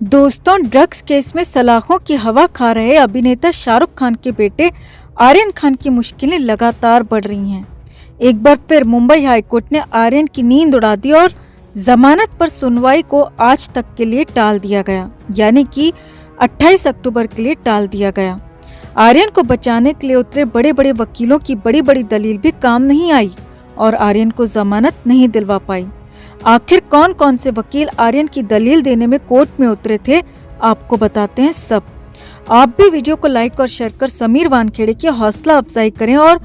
दोस्तों, drugs case में सलाखों की हवा खा रहे अभिनेता शाहरुख खान के बेटे आर्यन खान की मुश्किलें लगातार बढ़ रही हैं। एक बार फिर मुंबई हाईकोर्ट ने आर्यन की नींद उड़ा दी और जमानत पर सुनवाई को आज तक के लिए टाल दिया गया, यानी कि 28 अक्टूबर के लिए टाल दिया गया। आर्यन को बचाने के लिए उतरे बड़े बड़े वकीलों की बड़ी बड़ी दलील भी काम नहीं आई और आर्यन को जमानत नहीं दिलवा पाई। आखिर कौन कौन से वकील आर्यन की दलील देने में कोर्ट में उतरे थे, आपको बताते हैं सब। आप भी वीडियो को लाइक और शेयर कर समीर वानखेड़े की हौसला अफजाई करें और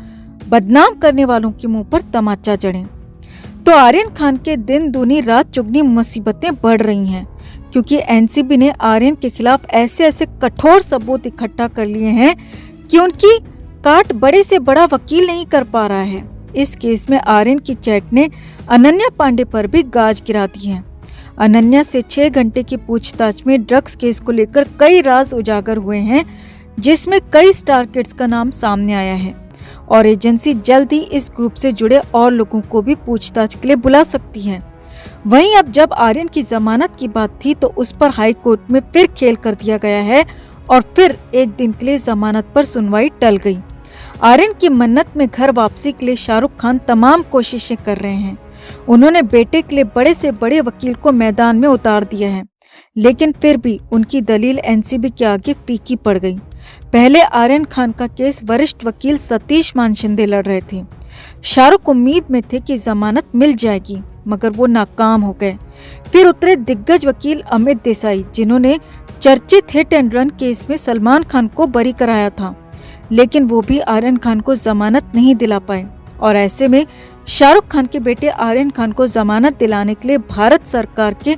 बदनाम करने वालों के मुंह पर तमाचा जड़ें। तो आर्यन खान के दिन दूनी रात चुगनी मुसीबतें बढ़ रही हैं, क्योंकि एनसीबी ने आर्यन के खिलाफ ऐसे कठोर सबूत इकट्ठा कर लिए हैं कि उनकी काट बड़े से बड़ा वकील नहीं कर पा रहा है। इस केस में आर्यन की चैट ने अनन्या पांडे पर भी गाज गिरा दी है। अनन्या से 6 घंटे की पूछताछ में ड्रग्स केस को लेकर कई राज उजागर हुए हैं, जिसमें कई स्टार किड्स का नाम सामने आया है और एजेंसी जल्द ही इस ग्रुप से जुड़े और लोगों को भी पूछताछ के लिए बुला सकती है। वहीं अब जब आर्यन की जमानत की बात थी तो उस पर हाई कोर्ट में फिर खेल कर दिया गया है और फिर एक दिन के लिए जमानत पर सुनवाई टल गई। आर्यन की मन्नत में घर वापसी के लिए शाहरुख खान तमाम कोशिशें कर रहे हैं। उन्होंने बेटे के लिए बड़े से बड़े वकील को मैदान में उतार दिया है, लेकिन फिर भी उनकी दलील एनसीबी के आगे फीकी पड़ गई। पहले आर्यन खान का केस वरिष्ठ वकील सतीश मानशिंदे लड़ रहे थे। शाहरुख उम्मीद में थे कि जमानत मिल जाएगी, मगर वो नाकाम हो गए। फिर उतरे दिग्गज वकील अमित देसाई, जिन्होंने चर्चित हिट एंड रन केस में सलमान खान को बरी कराया था, लेकिन वो भी आर्यन खान को जमानत नहीं दिला पाए। और ऐसे में शाहरुख खान के बेटे आर्यन खान को जमानत दिलाने के लिए भारत सरकार के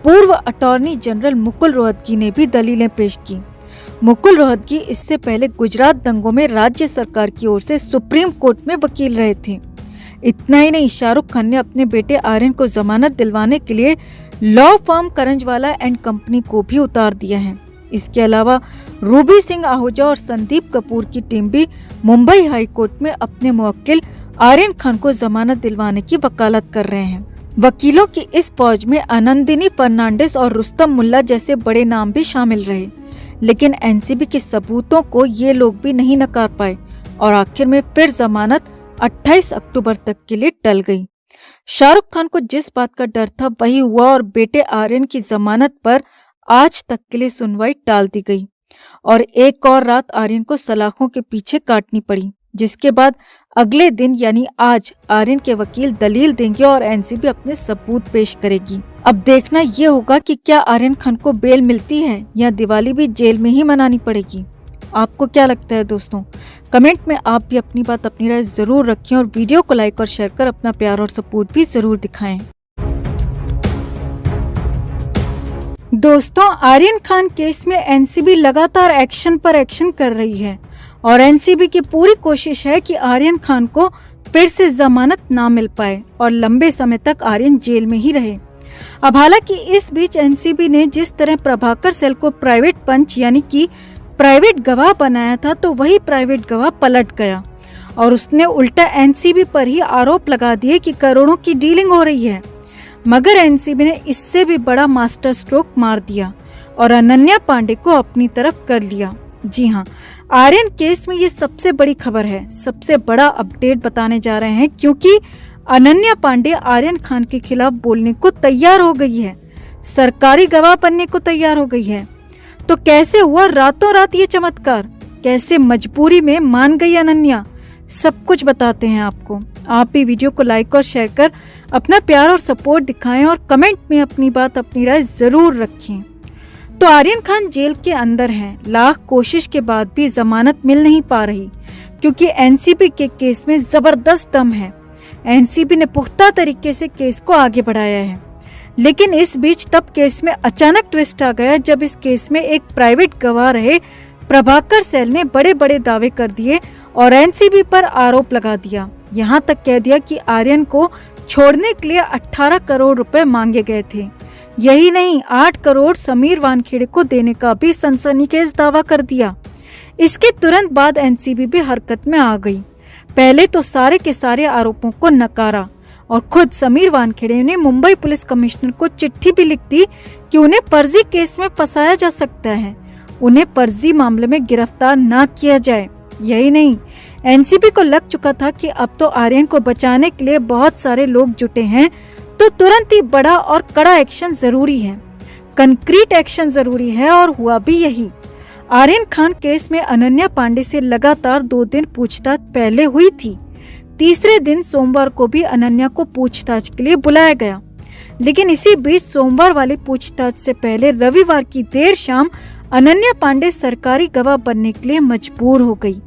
पूर्व अटॉर्नी जनरल मुकुल रोहतगी ने भी दलीलें पेश की। मुकुल रोहतगी इससे पहले गुजरात दंगों में राज्य सरकार की ओर से सुप्रीम कोर्ट में वकील रहे थे। इतना ही नहीं, शाहरुख खान ने अपने बेटे आर्यन को जमानत दिलवाने के लिए लॉ फर्म करंजवाला एंड कंपनी को भी उतार दिया है। इसके अलावा रूबी सिंह आहूजा और संदीप कपूर की टीम भी मुंबई हाई कोर्ट में अपने मुवक्किल आर्यन खान को जमानत दिलवाने की वकालत कर रहे हैं। वकीलों की इस फौज में आनंदिनी फर्नांडिस और रुस्तम मुल्ला जैसे बड़े नाम भी शामिल रहे, लेकिन एनसीबी के सबूतों को ये लोग भी नहीं नकार पाए और आखिर में फिर जमानत 28 अक्टूबर तक के लिए टल गई। शाहरुख खान को जिस बात का डर था वही हुआ और बेटे आर्यन की जमानत पर आज तक के लिए सुनवाई टाल दी गई और एक और रात आर्यन को सलाखों के पीछे काटनी पड़ी, जिसके बाद अगले दिन यानी आज आर्यन के वकील दलील देंगे और एनसीबी अपने सबूत पेश करेगी। अब देखना ये होगा कि क्या आर्यन खान को बेल मिलती है या दिवाली भी जेल में ही मनानी पड़ेगी। आपको क्या लगता है दोस्तों? कमेंट में आप भी अपनी बात, अपनी राय जरूर रखें और वीडियो को लाइक और शेयर कर अपना प्यार और सपोर्ट भी जरूर दिखाएं। दोस्तों, आर्यन खान केस में एनसीबी लगातार एक्शन पर एक्शन कर रही है और एनसीबी की पूरी कोशिश है कि आर्यन खान को फिर से जमानत ना मिल पाए और लंबे समय तक आर्यन जेल में ही रहे। अब हालांकि इस बीच एनसीबी ने जिस तरह प्रभाकर सेल को प्राइवेट पंच यानी कि प्राइवेट गवाह बनाया था, तो वही प्राइवेट गवाह पलट गया और उसने उल्टा एनसीबी पर ही आरोप लगा दिए कि करोड़ों की डीलिंग हो रही है। मगर एनसीबी ने इससे भी बड़ा मास्टर स्ट्रोक मार दिया और अनन्या पांडे को अपनी तरफ कर लिया। जी हाँ, आर्यन केस में ये सबसे बड़ी खबर है, सबसे बड़ा अपडेट बताने जा रहे हैं, क्योंकि अनन्या पांडे आर्यन खान के खिलाफ बोलने को तैयार हो गई है, सरकारी गवाह बनने को तैयार हो गई है। तो कैसे हुआ रातों रात ये चमत्कार? कैसे मजबूरी में मान गई अनन्या? सब कुछ बताते हैं आपको। आप भी वीडियो को लाइक और शेयर कर अपना प्यार और सपोर्ट दिखाएं और कमेंट में अपनी बात, अपनी राय जरूर रखें। तो आर्यन खान जेल के अंदर हैं, लाख कोशिश के बाद भी जमानत मिल नहीं पा रही, क्योंकि एनसीबी के केस में जबरदस्त दम है। एनसीबी ने पुख्ता तरीके से केस को आगे बढ़ाया है, लेकिन इस बीच तब केस में अचानक ट्विस्ट आ गया जब इस केस में एक प्राइवेट गवाह रहे प्रभाकर सेल ने बड़े बड़े दावे कर दिए और एनसीबी पर आरोप लगा दिया। यहाँ तक कह दिया कि आर्यन को छोड़ने के लिए 18 करोड़ रुपए मांगे गए थे। यही नहीं, 8 करोड़ समीर वानखेड़े को देने का भी सनसनीखेज दावा कर दिया। इसके तुरंत बाद एनसीबी भी हरकत में आ गई। पहले तो सारे के सारे आरोपों को नकारा और खुद समीर वानखेड़े ने मुंबई पुलिस कमिश्नर को चिट्ठी भी लिख दी कि उन्हें फर्जी केस में फंसाया जा सकता है, उन्हें फर्जी मामले में गिरफ्तार ना किया जाए। यही नहीं, एनसीबी को लग चुका था कि अब तो आर्यन को बचाने के लिए बहुत सारे लोग जुटे हैं, तो तुरंत ही बड़ा और कड़ा एक्शन जरूरी है, कंक्रीट एक्शन जरूरी है। और हुआ भी यही। आर्यन खान केस में अनन्या पांडे से लगातार 2 दिन पूछताछ पहले हुई थी। तीसरे दिन सोमवार को भी अनन्या को पूछताछ के लिए बुलाया गया, लेकिन इसी बीच सोमवार वाली पूछताछ से पहले रविवार की देर शाम अनन्या पांडे सरकारी गवाह बनने के लिए मजबूर हो गई।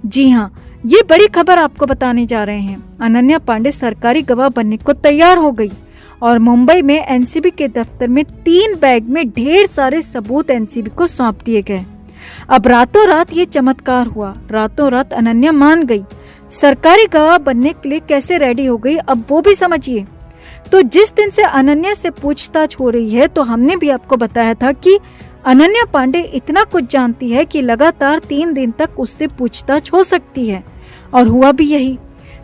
जी हाँ, ये बड़ी खबर आपको बताने जा रहे हैं। अनन्या पांडे सरकारी गवाह बनने को तैयार हो गई और मुंबई में एनसीबी के दफ्तर में 3 बैग में ढेर सारे सबूत एनसीबी को सौंप दिए गए। अब रातों रात ये चमत्कार हुआ, रातों रात अनन्या मान गई, सरकारी गवाह बनने के लिए कैसे रेडी हो गई, अब वो भी समझिए। तो जिस दिन से अनन्या से पूछताछ हो रही है, तो हमने भी आपको बताया था कि अनन्या पांडे इतना कुछ जानती है कि लगातार 3 दिन तक उससे पूछताछ हो सकती है, और हुआ भी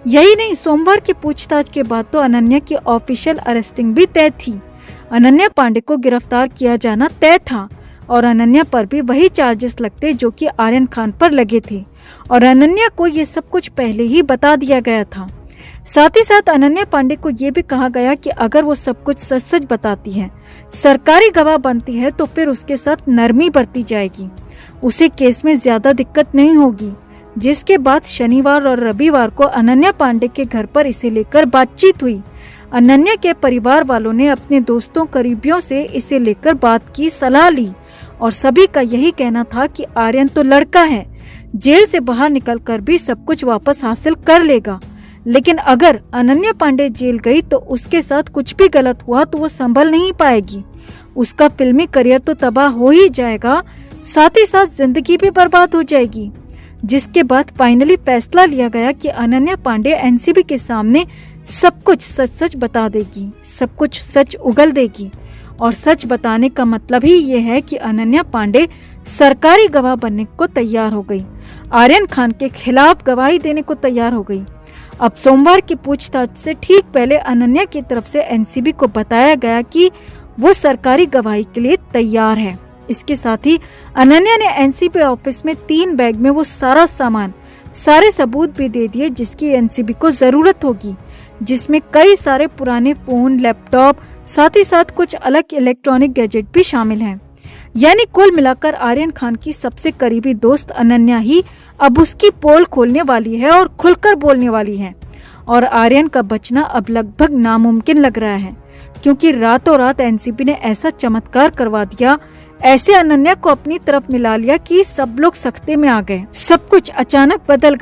यही नहीं, सोमवार की पूछताछ के बाद तो अनन्या की ऑफिशियल अरेस्टिंग भी तय थी। अनन्या पांडे को गिरफ्तार किया जाना तय था और अनन्या पर भी वही चार्जेस लगते जो कि आर्यन खान पर लगे थे, और अनन्या को ये सब कुछ पहले ही बता दिया गया था। साथ ही साथ अनन्या पांडे को ये भी कहा गया कि अगर वो सब कुछ सच सच बताती है, सरकारी गवाह बनती है, तो फिर उसके साथ नरमी बरती जाएगी, उसे केस में ज्यादा दिक्कत नहीं होगी। जिसके बाद शनिवार और रविवार को अनन्या पांडे के घर पर इसे लेकर बातचीत हुई। अनन्या के परिवार वालों ने अपने दोस्तों करीबियों से इसे लेकर बात की, सलाह ली, और सभी का यही कहना था कि आर्यन तो लड़का है, जेल से बाहर निकलकर भी सब कुछ वापस हासिल कर लेगा, लेकिन अगर अनन्या पांडे जेल गई तो उसके साथ कुछ भी गलत हुआ तो वो संभल नहीं पाएगी, उसका फिल्मी करियर तो तबाह हो ही जाएगा, साथ ही साथ जिंदगी भी बर्बाद हो जाएगी। जिसके बाद फाइनली फैसला लिया गया कि अनन्या पांडे एनसीबी के सामने सब कुछ सच सच बता देगी, सब कुछ सच उगल देगी। और सच बताने का मतलब ही ये है कि अनन्या पांडे सरकारी गवाह बनने को तैयार हो गई, आर्यन खान के खिलाफ गवाही देने को तैयार हो गई। अब सोमवार की पूछताछ से ठीक पहले अनन्या की तरफ से एनसीबी को बताया गया कि वो सरकारी गवाही के लिए तैयार है। इसके साथ ही अनन्या ने एनसीबी ऑफिस में 3 बैग में वो सारा सामान, सारे सबूत भी दे दिए जिसकी एनसीबी को जरूरत होगी, जिसमें कई सारे पुराने फोन, लैपटॉप, साथ ही साथ कुछ अलग इलेक्ट्रॉनिक गैजेट भी शामिल हैं। यानी कुल मिलाकर आर्यन खान की सबसे करीबी दोस्त अनन्या ही अब उसकी पोल खोलने वाली है और खुलकर बोलने वाली है, और आर्यन का बचना अब लगभग नामुमकिन लग रहा है, क्योंकि रातों रात एनसीबी ने ऐसा चमत्कार करवा दिया, ऐसे अनन्या को अपनी तरफ मिला लिया कि सब लोग सख्ते में आ गए, सब कुछ अचानक बदल